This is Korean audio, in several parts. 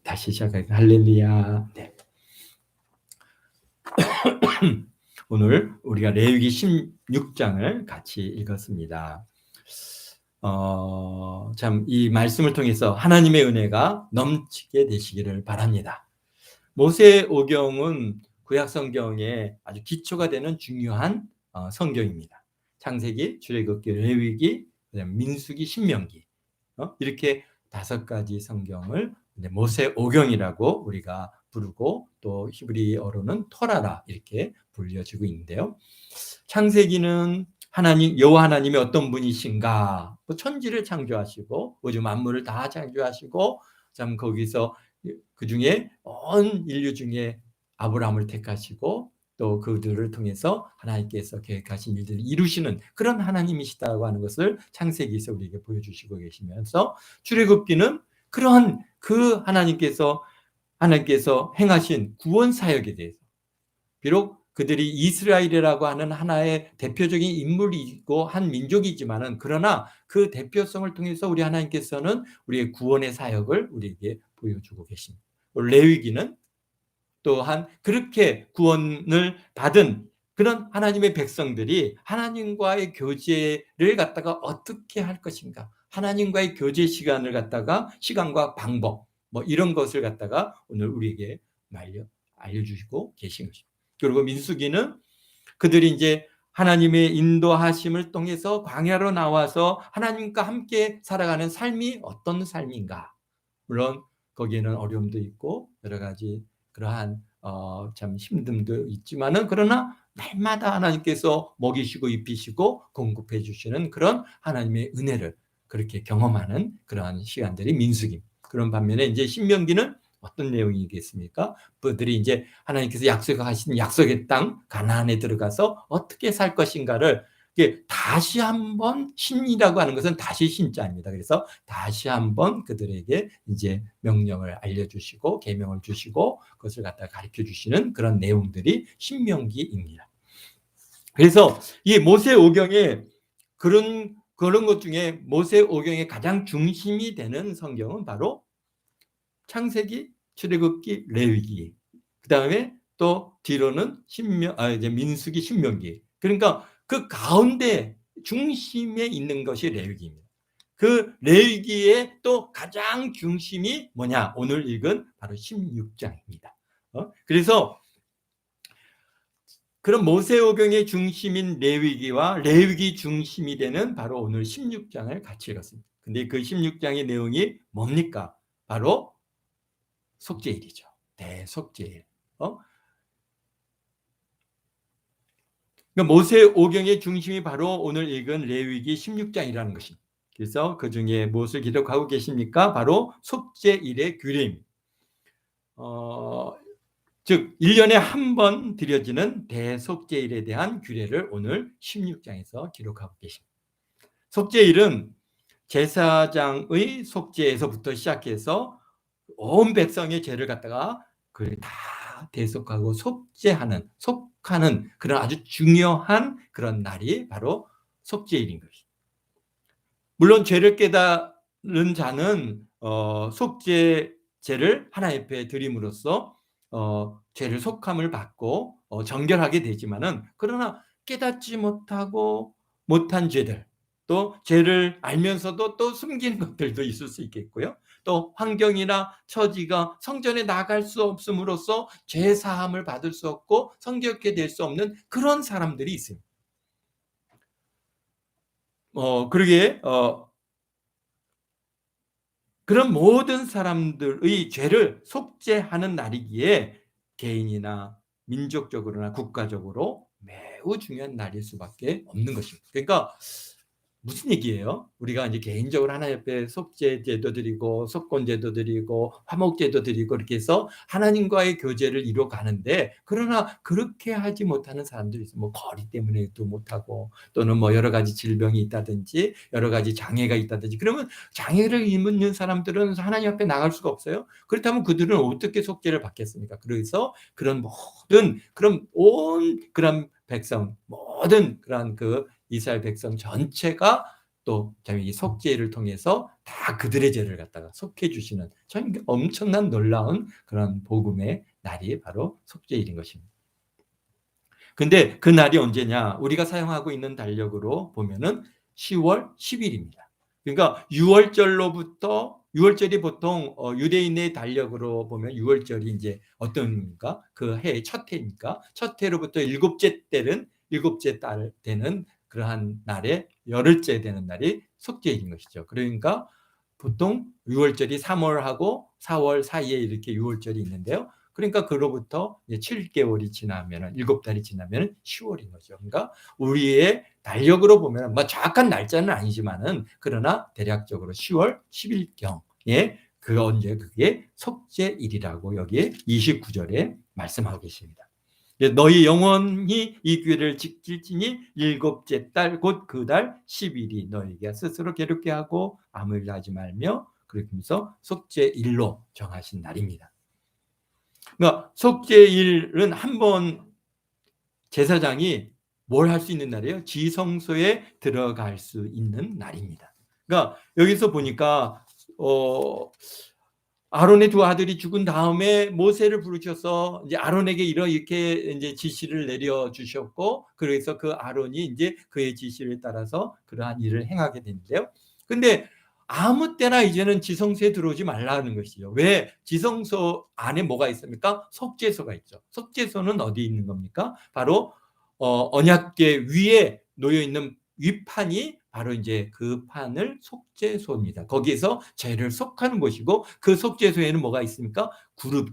다시 시작할게요. 할렐루야. 네. 오늘 우리가 레위기 16장을 같이 읽었습니다. 참 이 말씀을 통해서 하나님의 은혜가 넘치게 되시기를 바랍니다. 모세오경은 구약 성경에 아주 기초가 되는 중요한 성경입니다. 창세기, 출애굽기, 레위기, 민수기, 신명기 이렇게 5가지 성경을 모세오경이라고 우리가 부르고 또 히브리어로는 토라라 이렇게 불려지고 있는데요. 창세기는 하나님 여호와 하나님이 어떤 분이신가, 천지를 창조하시고 우주 만물을 다 창조하시고 참 거기서 그 중에 온 인류 중에 아브라함을 택하시고 또 그들을 통해서 하나님께서 계획하신 일들을 이루시는 그런 하나님이시다고 하는 것을 창세기에서 우리에게 보여주시고 계시면서, 출애굽기는 그러한 그 하나님께서 행하신 구원 사역에 대해서, 비록 그들이 이스라엘이라고 하는 하나의 대표적인 인물이고 한 민족이지만은 그러나 그 대표성을 통해서 우리 하나님께서는 우리의 구원의 사역을 우리에게 보여주고 계십니다. 레위기는 또한 그렇게 구원을 받은 그런 하나님의 백성들이 하나님과의 교제를 갖다가 어떻게 할 것인가, 하나님과의 교제 시간을 갖다가 시간과 방법 이런 것을 갖다가 오늘 우리에게 알려주시고 계신 것입니다. 그리고 민수기는 그들이 이제 하나님의 인도하심을 통해서 광야로 나와서 하나님과 함께 살아가는 삶이 어떤 삶인가, 물론 거기에는 어려움도 있고 여러 가지 그러한 참 힘듦도 있지만은 그러나 날마다 하나님께서 먹이시고 입히시고 공급해 주시는 그런 하나님의 은혜를 그렇게 경험하는 그러한 시간들이 민수기입니다. 그런 반면에 이제 신명기는 어떤 내용이겠습니까? 그들이 이제 하나님께서 약속하신 약속의 땅 가나안에 들어가서 어떻게 살 것인가를 다시 한번, 신이라고 하는 것은 다시 신자입니다. 그래서 다시 한번 그들에게 이제 명령을 알려주시고 계명을 주시고 그것을 갖다 가르쳐 주시는 그런 내용들이 신명기입니다. 그래서 이 모세오경에 그런 것 중에 모세오경의 가장 중심이 되는 성경은 바로 창세기, 출애굽기, 레위기, 그 다음에 또 뒤로는 이제 민수기, 신명기. 그러니까 그 가운데 중심에 있는 것이 레위기입니다. 그 레위기의 또 가장 중심이 뭐냐? 오늘 읽은 바로 16장입니다. 그래서 그런 모세오경의 중심인 레위기와 레위기 중심이 되는 바로 오늘 16장을 같이 읽었습니다. 근데 그 16장의 내용이 뭡니까? 바로 속죄일이죠. 대속죄일. 그러니까 모세오경의 중심이 바로 오늘 읽은 레위기 16장이라는 것입니다. 그래서 그 중에 무엇을 기록하고 계십니까? 바로 속죄일의 규례입니다. 즉 1년에 한 번 드려지는 대속죄일에 대한 규례를 오늘 16장에서 기록하고 계십니다. 속죄일은 제사장의 속죄에서부터 시작해서 온 백성의 죄를 갖다가 다 대속하고 속하는 그런 아주 중요한 그런 날이 바로 속죄일인 것입니다. 물론 죄를 깨달은 자는 속죄제를 하나님 앞에 드림으로써 죄를 속함을 받고 정결하게 되지만은, 그러나 깨닫지 못한 죄들, 또 죄를 알면서도 또 숨기는 것들도 있을 수 있겠고요. 또 환경이나 처지가 성전에 나갈 수 없음으로써 죄 사함을 받을 수 없고 성결케 될 수 없는 그런 사람들이 있습니다. 그러기에 그런 모든 사람들의 죄를 속죄하는 날이기에 개인이나 민족적으로나 국가적으로 매우 중요한 날일 수밖에 없는 것입니다. 그러니까 무슨 얘기예요? 우리가 이제 개인적으로 하나님 앞에 속죄제도 드리고 속건제도 드리고 화목제도 드리고 이렇게 해서 하나님과의 교제를 이루어가는데, 그러나 그렇게 하지 못하는 사람들이 있어요. 거리 때문에도 못하고 또는 여러 가지 질병이 있다든지 여러 가지 장애가 있다든지, 그러면 장애를 입는 사람들은 하나님 앞에 나갈 수가 없어요. 그렇다면 그들은 어떻게 속죄를 받겠습니까? 그래서 그런 온 그런 백성, 모든 그런 그 이스라엘 백성 전체가 또 이 속죄를 통해서 다 그들의 죄를 갖다가 속해 주시는 참 엄청난 놀라운 그런 복음의 날이 바로 속죄일인 것입니다. 근데 그 날이 언제냐? 우리가 사용하고 있는 달력으로 보면은 10월 10일입니다. 그러니까 유월절로부터 유월절이 보통 유대인의 달력으로 보면 유월절이 이제 어떤가? 그 해의 첫 해니까 첫 해로부터 일곱째 때는 일곱째 달 되는 그러한 날에 열흘째 되는 날이 속죄일인 것이죠. 그러니까 보통 유월절이 3월하고 4월 사이에 이렇게 유월절이 있는데요. 그러니까 그로부터 이제 7개월이 지나면은 7달이 지나면은 10월인 거죠. 그러니까 우리의 달력으로 보면 뭐 정확한 날짜는 아니지만은 그러나 대략적으로 10월 10일경에 그 언제 그게 속죄일이라고 여기에 29절에 말씀하고 계십니다. 너희 영원히 이 규례를 지킬지니 일곱째 달 곧 그 달 10일이 너희가 스스로 괴롭게 하고 아무 일도 하지 말며 그렇게 하면서 속죄일로 정하신 날입니다. 그러니까 속죄일은 한 번 제사장이 뭘 할 수 있는 날이에요? 지성소에 들어갈 수 있는 날입니다. 그러니까 여기서 보니까 아론의 두 아들이 죽은 다음에 모세를 부르셔서 이제 아론에게 이렇게 이제 지시를 내려 주셨고, 그래서 그 아론이 이제 그의 지시를 따라서 그러한 일을 행하게 되는데요. 근데 아무 때나 이제는 지성소에 들어오지 말라는 것이죠. 왜? 지성소 안에 뭐가 있습니까? 속죄소가 있죠. 속죄소는 어디 있는 겁니까? 바로 언약궤 위에 놓여 있는 위판이 바로 이제 그 판을 속죄소입니다. 거기에서 죄를 속하는 곳이고, 그 속죄소에는 뭐가 있습니까? 그룹,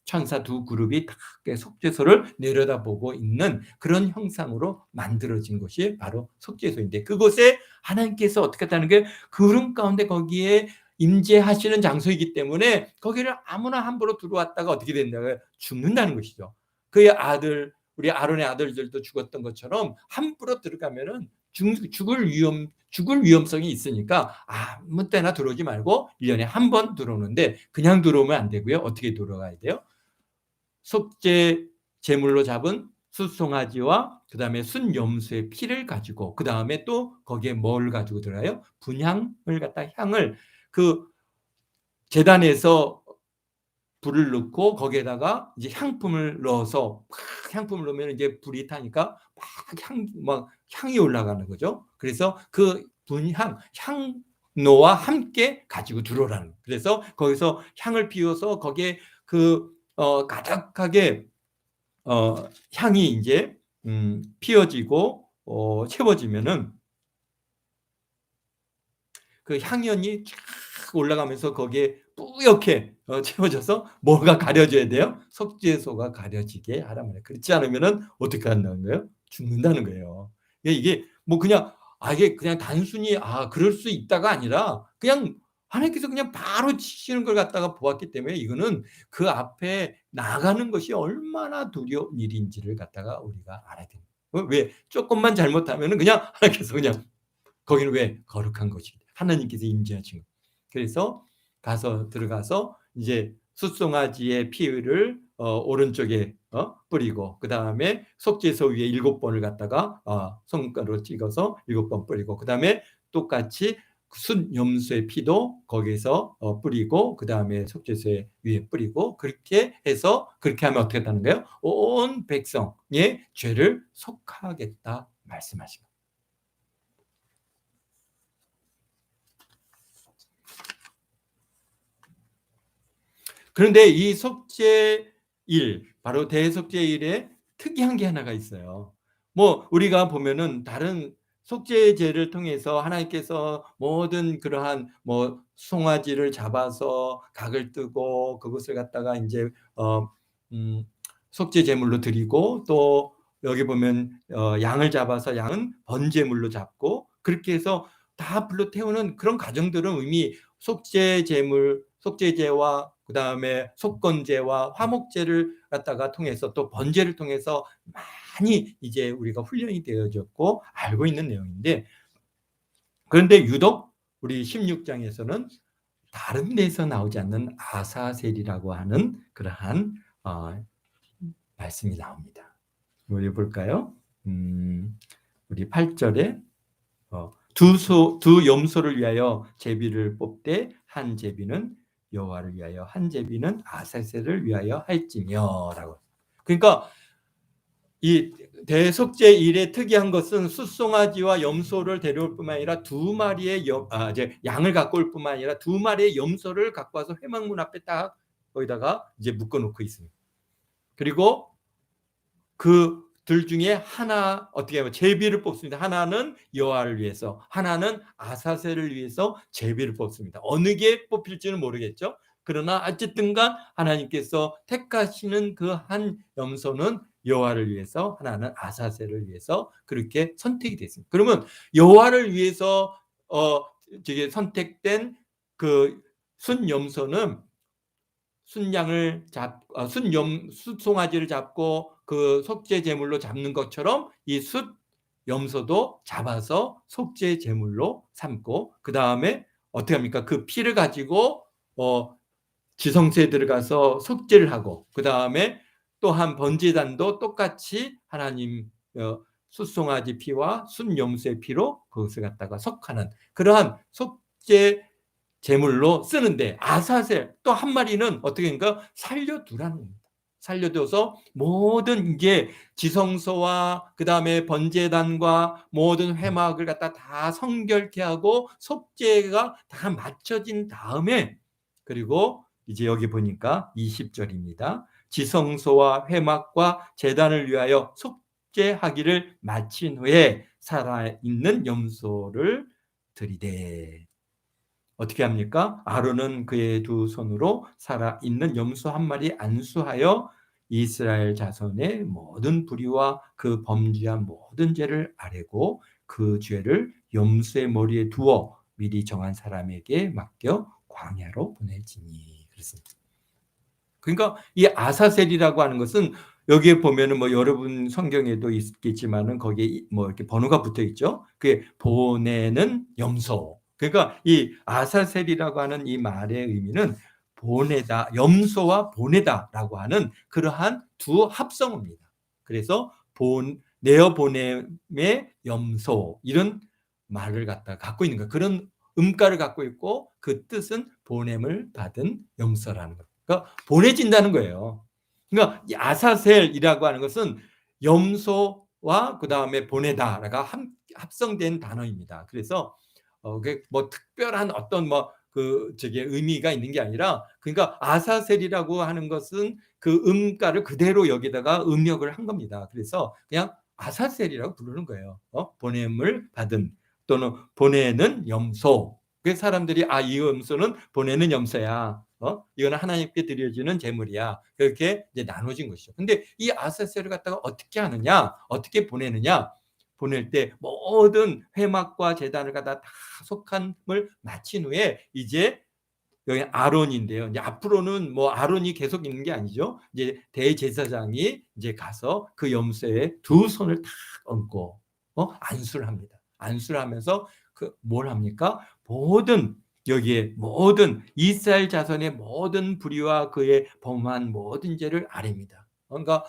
천사 두 그룹이 다 속죄소를 내려다보고 있는 그런 형상으로 만들어진 곳이 바로 속죄소인데, 그곳에 하나님께서 어떻게 했다는 게 구름 가운데 거기에 임재하시는 장소이기 때문에 거기를 아무나 함부로 들어왔다가 어떻게 된다고요? 죽는다는 것이죠. 그의 아들, 우리 아론의 아들들도 죽었던 것처럼 함부로 들어가면은 죽을 위험성이 있으니까 아무 때나 들어오지 말고 1년에 한 번 들어오는데, 그냥 들어오면 안 되고요. 어떻게 들어가야 돼요? 속죄 제물로 잡은 숫송아지와 그 다음에 순염소의 피를 가지고, 그 다음에 또 거기에 뭘 가지고 들어가요? 분향을 갖다 향을 그 제단에서 불을 넣고 거기에다가 이제 향품을 넣어서 향품을 넣으면 이제 불이 타니까 막 향이 올라가는 거죠. 그래서 그 분향, 향로와 함께 가지고 들어오라는 거예요. 그래서 거기서 향을 피워서 거기에 그 가득하게 향이 이제 피어지고 채워지면은 그 향연이 쫙 올라가면서 거기에 뿌옇게 채워져서 뭐가 가려져야 돼요? 속죄소가 가려지게 하란 말이에요. 그렇지 않으면은 어떻게 한다는 거예요? 죽는다는 거예요. 이게 뭐 그냥 이게 그냥 단순히 그럴 수 있다가 아니라 그냥 하나님께서 그냥 바로 치시는 걸 갖다가 보았기 때문에 이거는 그 앞에 나가는 것이 얼마나 두려운 일인지를 갖다가 우리가 알아야 됩니다. 왜? 조금만 잘못하면은 그냥 하나님께서 그냥 거기는 왜? 거룩한 곳이기 때문에 하나님께서 임재하신 것. 그래서 들어가서 이제 숫송아지의 피를 오른쪽에 뿌리고, 그 다음에 속죄소 위에 7번을 갖다가 손가락으로 찍어서 7번 뿌리고, 그 다음에 똑같이 순염소의 피도 거기에서 뿌리고, 그 다음에 속죄소 위에 뿌리고, 그렇게 해서 그렇게 하면 어떻게 하는 거예요? 온 백성의 죄를 속하겠다 말씀하십니다. 그런데 이 속죄일, 바로 대속죄일에 특이한 게 하나가 있어요. 뭐 우리가 보면은 다른 속죄제를 통해서 하나님께서 모든 그러한 뭐 송아지를 잡아서 각을 뜨고 그것을 갖다가 이제 속죄 제물로 드리고, 또 여기 보면 양을 잡아서 양은 번제물로 잡고, 그렇게 해서 다 불러 태우는 그런 과정들은 이미 속죄 제물, 속죄제와 그 다음에 속건제와 화목제를 갖다가 통해서 또 번제를 통해서 많이 이제 우리가 훈련이 되어졌고 알고 있는 내용인데, 그런데 유독 우리 16장에서는 다른 데서 나오지 않는 아사셀이라고 하는 그러한 말씀이 나옵니다. 우리 볼까요? 우리 8절에 두 염소를 위하여 제비를 뽑되 한 제비는 여호와를 위하여 한 제비는 아사셀을 위하여 할지며라고. 그러니까 이 대속죄 일의 특이한 것은 숫송아지와 염소를 데려올 뿐만 아니라 두 마리의 이제 양을 갖고 올 뿐만 아니라 두 마리의 염소를 갖고 와서 회막문 앞에 딱 거기다가 이제 묶어 놓고 있습니다. 그리고 그 둘 중에 하나 어떻게 하면 제비를 뽑습니다. 하나는 여호와를 위해서, 하나는 아사셀을 위해서 제비를 뽑습니다. 어느 게 뽑힐지는 모르겠죠. 그러나 어쨌든간 하나님께서 택하시는 그 한 염소는 여호와를 위해서, 하나는 아사셀을 위해서 그렇게 선택이 됐습니다. 그러면 여호와를 위해서 저게 선택된 그 순염소는 순양을 숫송아지를 잡고 그 속죄 제물로 잡는 것처럼 이 숫염소도 잡아서 속죄 제물로 삼고, 그 다음에 어떻게 합니까? 그 피를 가지고 지성소에 들어가서 속죄를 하고, 그 다음에 또한 번제단도 똑같이 하나님 숫송아지 피와 순염소의 피로 그것을 갖다가 속하는 그러한 속죄 제물로 쓰는데, 아사셀 또 한 마리는 어떻게 하니까 살려두라는 겁니다. 살려둬서 모든 이제 지성소와 그 다음에 번제단과 모든 회막을 갖다 다 성결케 하고 속죄가 다 마쳐진 다음에, 그리고 이제 여기 보니까 20절입니다. 지성소와 회막과 제단을 위하여 속죄하기를 마친 후에 살아있는 염소를 드리되. 어떻게 합니까? 아론은 그의 두 손으로 살아있는 염소 한 마리 안수하여 이스라엘 자손의 모든 불의와 그 범죄한 모든 죄를 아뢰고 그 죄를 염소의 머리에 두어 미리 정한 사람에게 맡겨 광야로 보내지니. 그렇습니다. 그러니까 이 아사셀이라고 하는 것은 여기에 보면은 뭐 여러분 성경에도 있겠지만은 거기에 뭐 이렇게 번호가 붙어 있죠. 그게 보내는 염소. 그러니까 이 아사셀이라고 하는 이 말의 의미는 보내다, 염소와 보내다라고 하는 그러한 두 합성어입니다. 그래서 내어 보냄의 염소, 이런 말을 갖고 있는 거예요. 그런 음가를 갖고 있고 그 뜻은 보냄을 받은 염소라는 것. 그러니까 보내진다는 거예요. 그러니까 아사셀이라고 하는 것은 염소와 그 다음에 보내다가 합성된 단어입니다. 그래서 뭐 특별한 어떤 저게 의미가 있는 게 아니라, 그러니까 아사셀이라고 하는 것은 그 음가를 그대로 여기다가 음역을 한 겁니다. 그래서 그냥 아사셀이라고 부르는 거예요. 보냄을 받은 또는 보내는 염소. 그 사람들이 이 염소는 보내는 염소야. 이거는 하나님께 드려지는 제물이야. 그렇게 이제 나눠진 것이죠. 근데 이 아사셀을 갖다가 어떻게 하느냐, 어떻게 보내느냐? 보낼 때 모든 회막과 제단을 갖다 다 속함을 마친 후에 이제 여기 아론인데요. 이제 앞으로는 뭐 아론이 계속 있는 게 아니죠. 이제 대제사장이 이제 가서 그 염소의 두 손을 탁 얹고 안수를 합니다. 안수를 하면서 뭘 합니까? 모든 여기에 모든 이스라엘 자손의 모든 불의와 그의 범한 모든 죄를 아뢰입니다. 그러니까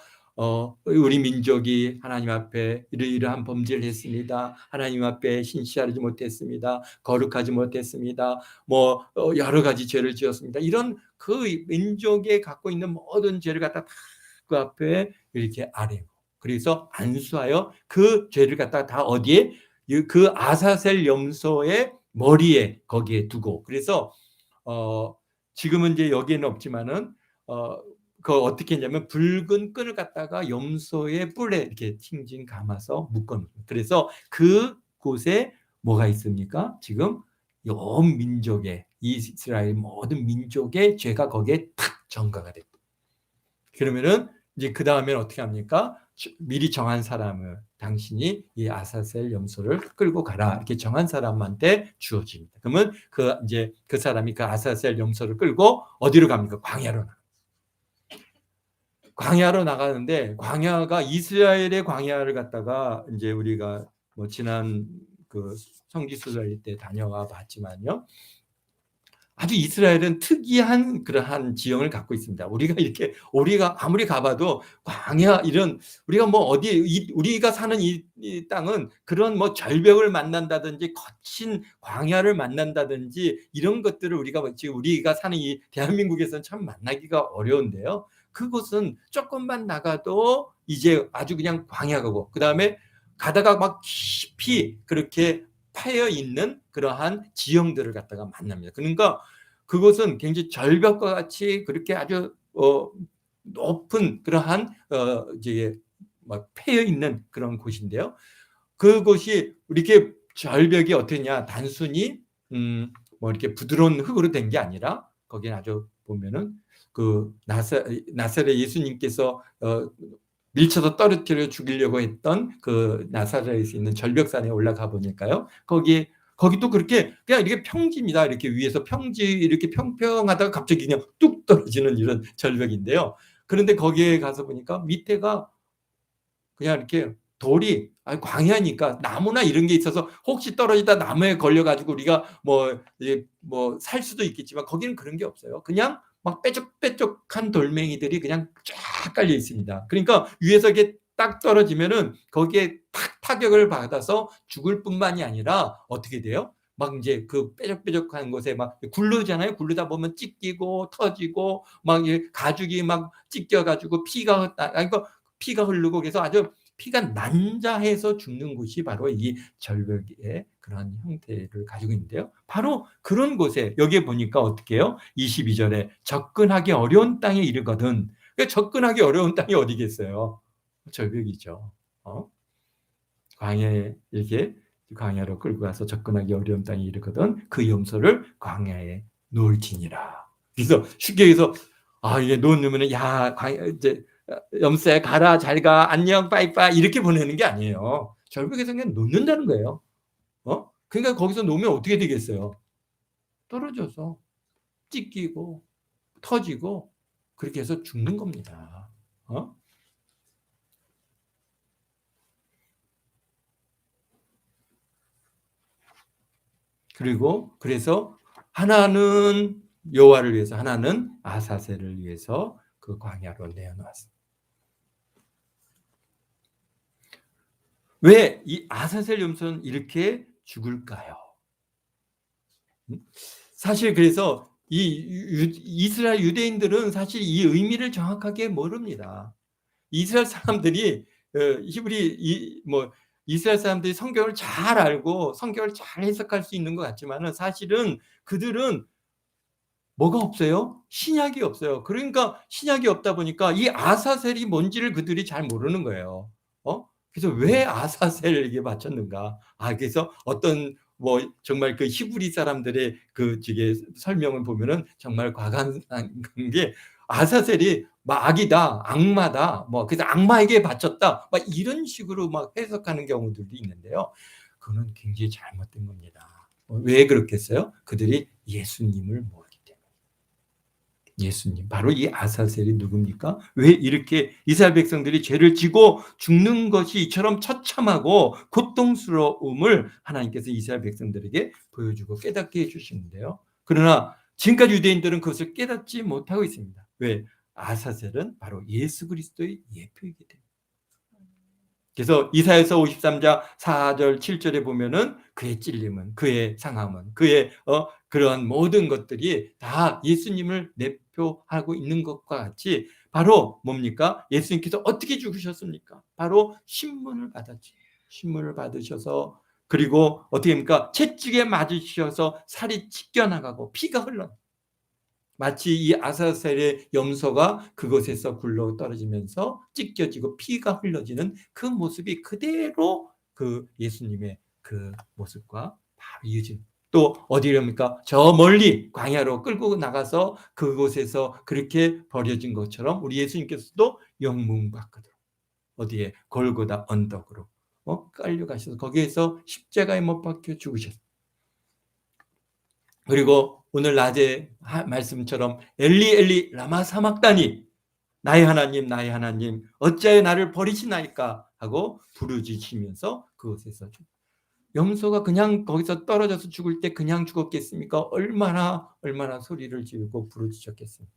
우리 민족이 하나님 앞에 이러이러한 범죄를 했습니다. 하나님 앞에 신실하지 못했습니다. 거룩하지 못했습니다. 뭐 여러 가지 죄를 지었습니다. 이런 그 민족에 갖고 있는 모든 죄를 갖다 그 앞에 이렇게 아뢰고, 그래서 안수하여 그 죄를 갖다 다 어디에? 그 아사셀 염소의 머리에 거기에 두고, 그래서 지금은 이제 여기에는 없지만은 그 어떻게 했냐면 붉은 끈을 갖다가 염소의 뿔에 이렇게 칭칭 감아서 묶어놓습니다. 그래서 그곳에 뭐가 있습니까? 지금 온 민족의, 이스라엘 모든 민족의 죄가 거기에 탁 전가가 됩니다. 그러면은 이제 그 다음에는 어떻게 합니까? 미리 정한 사람을, 당신이 이 아사셀 염소를 끌고 가라, 이렇게 정한 사람한테 주어집니다. 그러면 이제 그 사람이 그 아사셀 염소를 끌고 어디로 갑니까? 광야로 나갑니다. 광야로 나가는데, 광야가 이스라엘의 광야를 갖다가 이제 우리가 뭐 지난 그 성지 수련회 때 다녀와 봤지만요, 아주 이스라엘은 특이한 그러한 지형을 갖고 있습니다. 우리가 아무리 가봐도 광야 이런 우리가 뭐 어디 우리가 사는 이 땅은 그런 뭐 절벽을 만난다든지 거친 광야를 만난다든지 이런 것들을 지금 우리가 사는 이 대한민국에서는 참 만나기가 어려운데요. 그곳은 조금만 나가도 이제 아주 그냥 광야가고 그다음에 가다가 막 깊이 그렇게 파여 있는 그러한 지형들을 갖다가 만납니다. 그러니까 그것은 굉장히 절벽과 같이 그렇게 아주 높은 그러한 이제 막 패여 있는 그런 곳인데요. 그곳이 이렇게 절벽이 어떠냐 단순히 뭐 이렇게 부드러운 흙으로 된 게 아니라 거기는 아주 보면은 그 나사렛 예수님께서 밀쳐서 떨어뜨려 죽이려고 했던 그 나사렛에 있는 절벽산에 올라가 보니까요. 거기도 그렇게 그냥 이렇게 평지입니다. 이렇게 위에서 이렇게 평평하다가 갑자기 그냥 뚝 떨어지는 이런 절벽인데요. 그런데 거기에 가서 보니까 밑에가 그냥 이렇게 돌이 광야니까 나무나 이런 게 있어서 혹시 떨어지다 나무에 걸려가지고 우리가 뭐 살 수도 있겠지만 거기는 그런 게 없어요. 그냥 막 빼쪽빼쪽한 돌멩이들이 그냥 쫙 깔려 있습니다. 그러니까 위에서 이게 딱 떨어지면은 거기에 탁 타격을 받아서 죽을 뿐만이 아니라 어떻게 돼요? 막 이제 그 빼적빼적한 곳에 막 굴르잖아요. 굴르다 보면 찢기고 터지고 막 가죽이 막 찢겨가지고 피가 흐르고 그래서 아주 피가 난자해서 죽는 곳이 바로 이 절벽의 그런 형태를 가지고 있는데요. 바로 그런 곳에 여기에 보니까 어떻게 해요? 22절에 접근하기 어려운 땅에 이르거든. 접근하기 어려운 땅이 어디겠어요? 절벽이죠. 광야에 이렇게 광야로 끌고 가서 접근하기 어려운 땅에 이르거든. 그 염소를 광야에 놓을지니라. 그래서 쉽게 얘기해서 이게 놓으면은 이제 염소야 가라 잘 가 안녕 빠이빠이 이렇게 보내는 게 아니에요. 절벽에서 그냥 놓는다는 거예요. 그러니까 거기서 놓으면 어떻게 되겠어요? 떨어져서 찢기고 터지고 그렇게 해서 죽는 겁니다. 그리고 그래서 하나는 여호와를 위해서 하나는 아사셀을 위해서 그 광야로 내어놨습니다. 왜 이 아사셀 염소는 이렇게 죽을까요? 사실 그래서 이스라엘 유대인들은 사실 이 의미를 정확하게 모릅니다. 이스라엘 사람들이 이스라엘 사람들이 성경을 잘 알고 성경을 잘 해석할 수 있는 것 같지만은 사실은 그들은 뭐가 없어요? 신약이 없어요. 그러니까 신약이 없다 보니까 이 아사셀이 뭔지를 그들이 잘 모르는 거예요. 그래서 왜 아사셀에게 바쳤는가? 그래서 어떤 정말 그 히브리 사람들의 그 설명을 보면은 정말 과감한 게 아사셀이 악이다, 악마다, 그래서 악마에게 바쳤다, 이런 식으로 해석하는 경우들도 있는데요. 그거는 굉장히 잘못된 겁니다. 왜 그렇겠어요? 그들이 예수님을 모르기 때문에. 예수님, 바로 이 아사셀이 누굽니까? 왜 이렇게 이스라엘 백성들이 죄를 지고 죽는 것이 이처럼 처참하고 고통스러움을 하나님께서 이스라엘 백성들에게 보여주고 깨닫게 해주시는데요. 그러나 지금까지 유대인들은 그것을 깨닫지 못하고 있습니다. 왜? 아사셀은 바로 예수 그리스도의 예표이기 때문에. 그래서 이사야서 53장 4절 7절에 보면은 그의 찔림은 그의 상함은 그의 그러한 모든 것들이 다 예수님을 내표하고 있는 것과 같이 바로 뭡니까? 예수님께서 어떻게 죽으셨습니까? 바로 신문을 받았지. 신문을 받으셔서 그리고 어떻게 합니까? 채찍에 맞으셔서 살이 찢겨나가고 피가 흘러 마치 이 아사셀의 염소가 그곳에서 굴러 떨어지면서 찢겨지고 피가 흘러지는 그 모습이 그대로 그 예수님의 그 모습과 바로 이어진 또 어디랍니까? 저 멀리 광야로 끌고 나가서 그곳에서 그렇게 버려진 것처럼 우리 예수님께서도 영문받거든 어디에 골고다 언덕으로 깔려가셔서 거기에서 십자가에 못 박혀 죽으셨어요. 그리고 오늘 낮에 말씀처럼 엘리 엘리 라마 사막다니 나의 하나님 어찌하여 나를 버리시나이까 하고 부르짖으면서 그곳에서 염소가 그냥 거기서 떨어져서 죽을 때 그냥 죽었겠습니까? 얼마나 소리를 지르고 부르짖었겠습니까?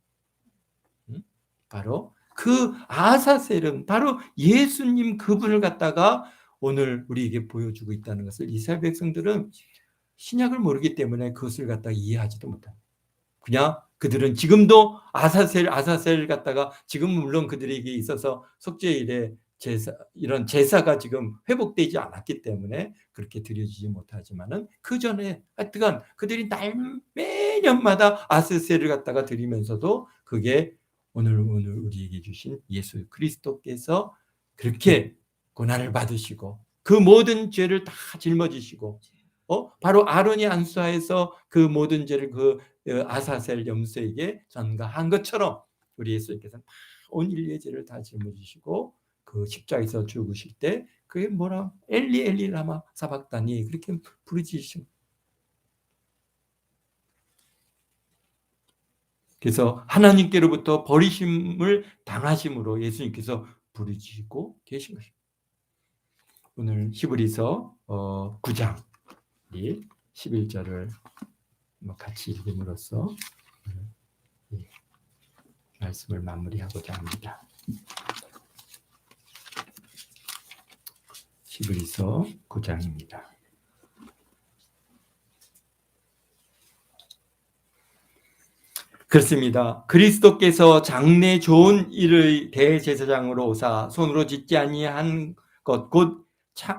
바로 그 아사셀은 바로 예수님 그분을 갖다가 오늘 우리에게 보여주고 있다는 것을 이스라엘 백성들은 신약을 모르기 때문에 그것을 갖다가 이해하지도 못합니다. 그냥 그들은 지금도 아사셀 갖다가 지금 물론 그들에게 있어서 속죄일에 이런 제사가 지금 회복되지 않았기 때문에 그렇게 드려지지 못하지만은 그 전에 하여튼간 그들이 매년마다 아사셀을 갖다가 드리면서도 그게 오늘 우리에게 주신 예수 그리스도께서 그렇게 고난을 받으시고 그 모든 죄를 다 짊어지시고 바로 아론이 안수하여서 그 모든 죄를 그 아사셀 염소에게 전가한 것처럼 우리 예수님께서는 온 인류의 죄를 다 짊어지시고 그 십자가에서 죽으실 때 그게 뭐라 엘리 엘리 라마 사박다니 그렇게 부르짖으신. 그래서 하나님께로부터 버리심을 당하심으로 예수님께서 부르짖고 계신 것입니다. 오늘 히브리서 9장 11절을 같이 읽음으로써 말씀을 마무리하고자 합니다. 히브리서 9장입니다. 그렇습니다. 그리스도께서 장래 좋은 일의 대제사장으로 오사 손으로 짓지 아니한 것 곧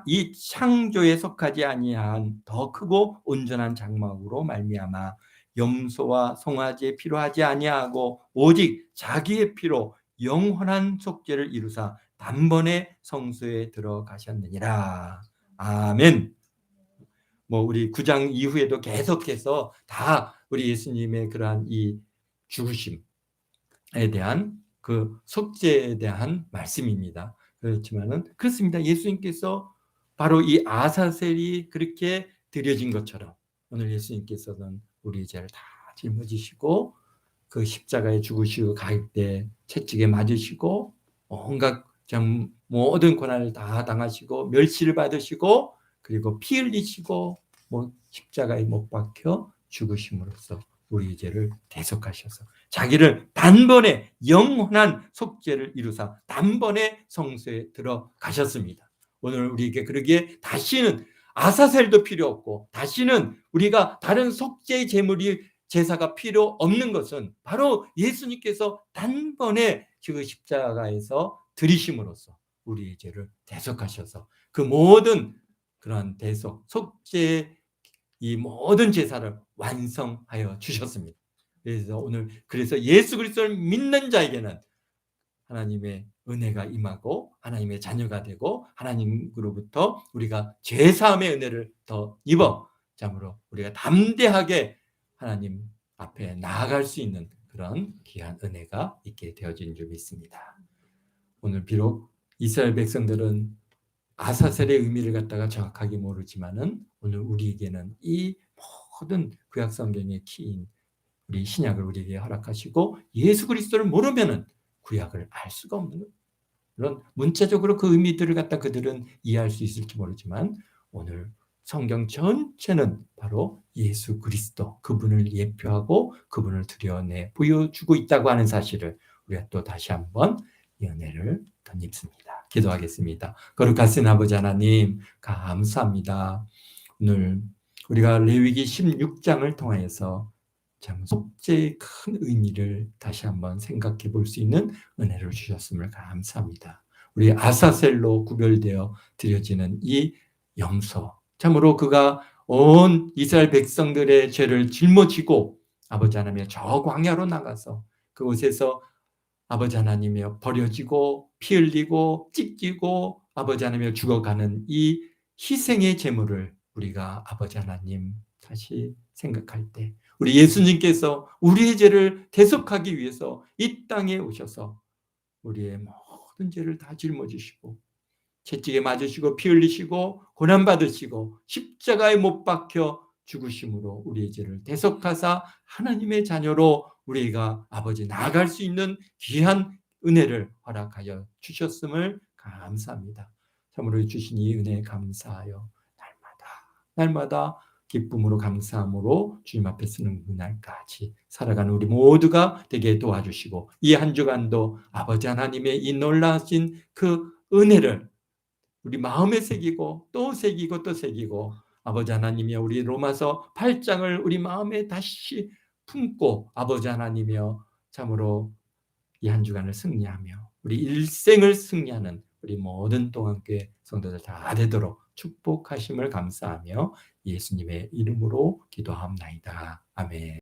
이 창조에 속하지 아니한 더 크고 온전한 장막으로 말미암아 염소와 송아지의 피로 하지 아니하고 오직 자기의 피로 영원한 속죄를 이루사 단번에 성소에 들어가셨느니라. 아멘. 우리 9장 이후에도 계속해서 다 우리 예수님의 그러한 이 죽으심에 대한 그 속죄에 대한 말씀입니다. 그렇지만은 그렇습니다. 예수님께서 바로 이 아사셀이 그렇게 드려진 것처럼 오늘 예수님께서는 우리 죄를 다 짊어지시고 그 십자가에 죽으시고 갈 때 채찍에 맞으시고 온갖 모든 고난을 다 당하시고 멸시를 받으시고 그리고 피 흘리시고 십자가에 못 박혀 죽으심으로써 우리 죄를 대속하셔서 자기를 단번에 영원한 속죄를 이루사 단번에 성소에 들어가셨습니다. 오늘 우리에게 그러기에 다시는 아사셀도 필요 없고 다시는 우리가 다른 속죄의 제사가 필요 없는 것은 바로 예수님께서 단번에 그 십자가에서 들이심으로써 우리의 죄를 대속하셔서 그 모든 그러한 대속, 속죄의 이 모든 제사를 완성하여 주셨습니다. 그래서 예수 그리스도를 믿는 자에게는 하나님의 은혜가 임하고 하나님의 자녀가 되고 하나님으로부터 우리가 죄사함의 은혜를 더 입어 참으로 우리가 담대하게 하나님 앞에 나아갈 수 있는 그런 귀한 은혜가 있게 되어진 줄 믿습니다. 오늘 비록 이스라엘 백성들은 아사셀의 의미를 갖다가 정확하게 모르지만은 오늘 우리에게는 이 모든 구약 성경의 키인 우리 신약을 우리에게 허락하시고 예수 그리스도를 모르면은 구약을 알 수가 없는 거예요. 물론 문자적으로 그 의미들을 갖다 그들은 이해할 수 있을지 모르지만 오늘 성경 전체는 바로 예수 그리스도 그분을 예표하고 그분을 드러내 보여주고 있다고 하는 사실을 우리가 또 다시 한번 이 은혜를 덧입습니다. 기도하겠습니다. 거룩하신 아버지 하나님 감사합니다. 오늘 우리가 레위기 16장을 통하여서 참 속죄의 큰 의미를 다시 한번 생각해 볼 수 있는 은혜를 주셨음을 감사합니다. 우리 아사셀로 구별되어 드려지는 이 염소 참으로 그가 온 이스라엘 백성들의 죄를 짊어지고 아버지 하나님의 저 광야로 나가서 그곳에서 아버지 하나님이여 버려지고 피 흘리고 찢기고 아버지 하나님이여 죽어가는 이 희생의 제물을 우리가 아버지 하나님 다시 생각할 때 우리 예수님께서 우리의 죄를 대속하기 위해서 이 땅에 오셔서 우리의 모든 죄를 다 짊어지시고 채찍에 맞으시고 피 흘리시고 고난받으시고 십자가에 못 박혀 죽으심으로 우리의 죄를 대속하사 하나님의 자녀로 우리가 아버지 나아갈 수 있는 귀한 은혜를 허락하여 주셨음을 감사합니다. 참으로 주신 이 은혜에 감사하여 날마다 날마다 기쁨으로 감사함으로 주님 앞에 서는 그날까지 살아가는 우리 모두가 되게 도와주시고, 이 한 주간도 아버지 하나님의 이 놀라신 그 은혜를 우리 마음에 새기고 또 새기고 또 새기고, 아버지 하나님이여 우리 로마서 8장을 우리 마음에 다시 품고 아버지 하나님이여 참으로 이 한 주간을 승리하며 우리 일생을 승리하는 우리 모든 동안교회 성도들 다 되도록 축복하심을 감사하며 예수님의 이름으로 기도하옵나이다. 아멘.